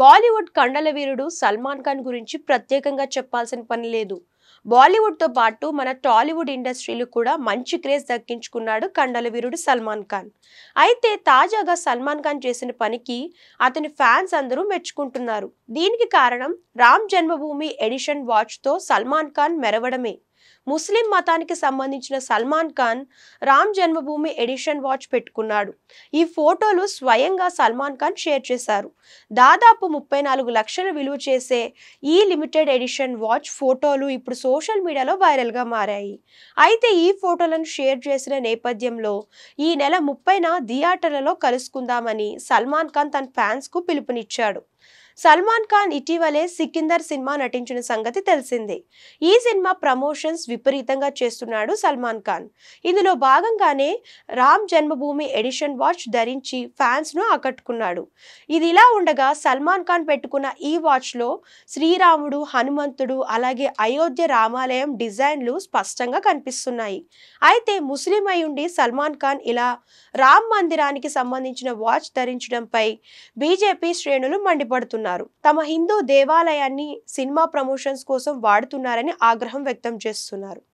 బాలీవుడ్ కండల వీరుడు సల్మాన్ ఖాన్ గురించి ప్రత్యేకంగా చెప్పాల్సిన పని లేదు. బాలీవుడ్ తో పాటు మన టాలీవుడ్ ఇండస్ట్రీలో కూడా మంచి క్రేజ్ దక్కించుకున్నాడు కండల వీరుడు సల్మాన్ ఖాన్. అయితే తాజాగా సల్మాన్ ఖాన్ చేసిన పనికి అతని ఫ్యాన్స్ అందరూ మెచ్చుకుంటున్నారు. దీనికి కారణం రామ్ జన్మభూమి ఎడిషన్ వాచ్ తో సల్మాన్ ఖాన్ మెరవడమే. ముస్లిం మతానికి సంబంధించిన సల్మాన్ ఖాన్ రామ్ జన్మభూమి ఎడిషన్ వాచ్ పెట్టుకున్నాడు. ఈ ఫోటోలు స్వయంగా సల్మాన్ ఖాన్ షేర్ చేశారు. దాదాపు 34 లక్షల విలువ చేసే ఈ లిమిటెడ్ ఎడిషన్ వాచ్ ఫోటోలు ఇప్పుడు సోషల్ మీడియాలో వైరల్గా మారాయి. అయితే ఈ ఫోటోలను షేర్ చేసిన నేపథ్యంలో ఈ నెల 30న థియేటర్లలో కలుసుకుందామని సల్మాన్ ఖాన్ తన ఫ్యాన్స్కు పిలుపునిచ్చాడు. సల్మాన్ ఖాన్ ఇటీవలే సికిందర్ సినిమా నటించిన సంగతి తెలిసిందే. ఈ సినిమా ప్రమోషన్స్ విపరీతంగా చేస్తున్నాడు సల్మాన్ ఖాన్. ఇందులో భాగంగానే రామ్ జన్మభూమి ఎడిషన్ వాచ్ ధరించి ఫ్యాన్స్ ను ఆకట్టుకున్నాడు. ఇది ఇలా ఉండగా సల్మాన్ ఖాన్ పెట్టుకున్న ఈ వాచ్ లో శ్రీరాముడు, హనుమంతుడు, అలాగే అయోధ్య రామాలయం డిజైన్లు స్పష్టంగా కనిపిస్తున్నాయి. అయితే ముస్లిం అయి ఉండి సల్మాన్ ఖాన్ ఇలా రామ్ మందిరానికి సంబంధించిన వాచ్ ధరించడంపై బీజేపీ శ్రేణులు మండిపడుతున్నారు. తమ హిందూ దేవాలయాన్ని సినిమా ప్రమోషన్స్ కోసం వాడుతున్నారని ఆగ్రహం వ్యక్తం చేస్తున్నారు.